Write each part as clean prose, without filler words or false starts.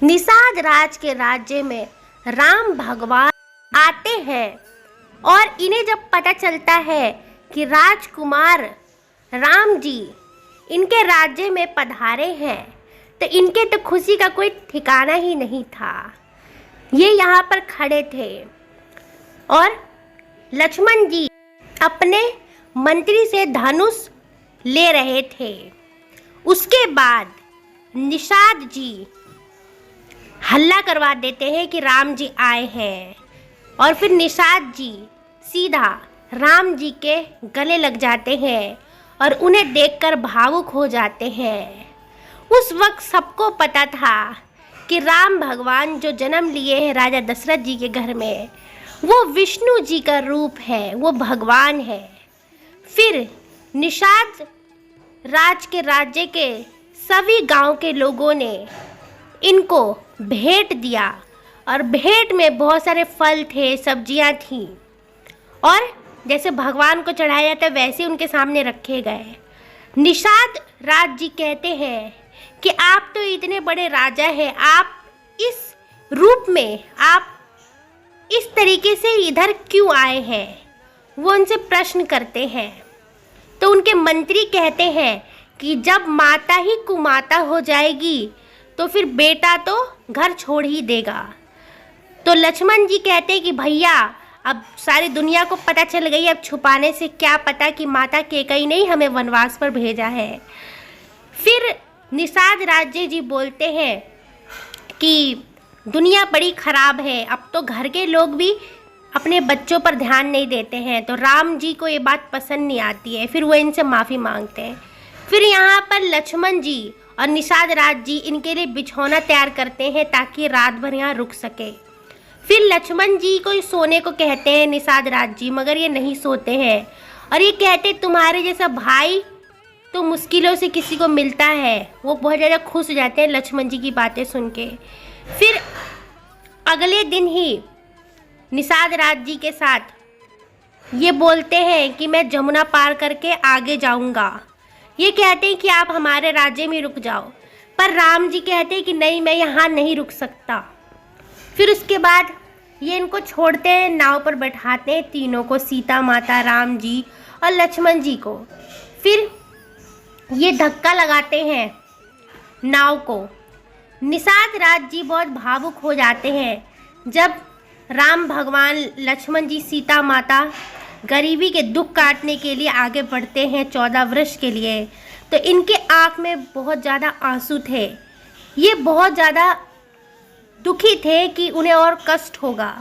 निषाद राज के राज्य में राम भगवान आते हैं और इन्हें जब पता चलता है कि राजकुमार राम जी इनके राज्य में पधारे हैं तो इनके तो खुशी का कोई ठिकाना ही नहीं था। ये यहाँ पर खड़े थे और लक्ष्मण जी अपने मंत्री से धनुष ले रहे थे। उसके बाद निषाद जी हल्ला करवा देते हैं कि राम जी आए हैं और फिर निषाद जी सीधा राम जी के गले लग जाते हैं और उन्हें देखकर भावुक हो जाते हैं। उस वक्त सबको पता था कि राम भगवान जो जन्म लिए हैं राजा दशरथ जी के घर में, वो विष्णु जी का रूप है, वो भगवान है। फिर निषाद राज के राज्य के सभी गांव के लोगों ने इनको भेंट दिया और भेंट में बहुत सारे फल थे, सब्जियां थीं और जैसे भगवान को चढ़ाया जाता वैसे उनके सामने रखे गए। निषाद राज जी कहते हैं कि आप तो इतने बड़े राजा हैं, आप इस रूप में, आप इस तरीके से इधर क्यों आए हैं? वो उनसे प्रश्न करते हैं तो उनके मंत्री कहते हैं कि जब माता ही कुमाता हो जाएगी तो फिर बेटा तो घर छोड़ ही देगा। तो लक्ष्मण जी कहते हैं कि भैया अब सारी दुनिया को पता चल गई, अब छुपाने से क्या पता कि माता कैकेयी ने हमें वनवास पर भेजा है। फिर निषाद राज्य जी बोलते हैं कि दुनिया बड़ी ख़राब है, अब तो घर के लोग भी अपने बच्चों पर ध्यान नहीं देते हैं। तो राम जी को ये बात पसंद नहीं आती है, फिर वो इनसे माफ़ी मांगते हैं। फिर यहाँ पर लक्ष्मण जी और निषाद राज जी इनके लिए बिछौना तैयार करते हैं ताकि रात भर यहाँ रुक सके। फिर लक्ष्मण जी को सोने को कहते हैं निषाद राज जी, मगर ये नहीं सोते हैं और ये कहते तुम्हारे जैसा भाई तो मुश्किलों से किसी को मिलता है। वो बहुत ज़्यादा खुश हो जाते हैं लक्ष्मण जी की बातें सुन के। फिर अगले दिन ही निषाद राज जी के साथ ये बोलते हैं कि मैं जमुना पार करके आगे जाऊंगा। ये कहते हैं कि आप हमारे राज्य में रुक जाओ, पर राम जी कहते हैं कि नहीं, मैं यहाँ नहीं रुक सकता। फिर उसके बाद ये इनको छोड़ते हैं, नाव पर बैठाते हैं तीनों को, सीता माता, राम जी और लक्ष्मण जी को। फिर ये धक्का लगाते हैं नाव को। निषाद राज जी बहुत भावुक हो जाते हैं जब राम भगवान, लक्ष्मण जी, सीता माता गरीबी के दुख काटने के लिए आगे बढ़ते हैं 14 वर्ष के लिए। तो इनके आँख में बहुत ज़्यादा आंसू थे, ये बहुत ज़्यादा दुखी थे कि उन्हें और कष्ट होगा,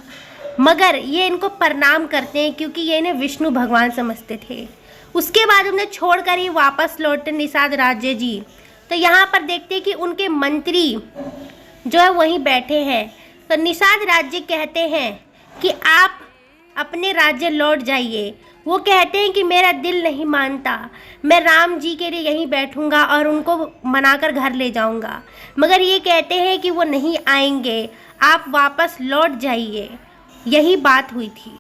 मगर ये इनको प्रणाम करते हैं क्योंकि ये इन्हें विष्णु भगवान समझते थे। उसके बाद उन्हें छोड़कर ही वापस लौटे निषाद राज्य जी। तो यहाँ पर देखते हैं कि उनके मंत्री जो है वहीं बैठे हैं। तो निषाद राज्य कहते हैं कि आप अपने राज्य लौट जाइए। वो कहते हैं कि मेरा दिल नहीं मानता, मैं राम जी के लिए यहीं बैठूंगा और उनको मनाकर घर ले जाऊंगा, मगर ये कहते हैं कि वो नहीं आएंगे, आप वापस लौट जाइए। यही बात हुई थी।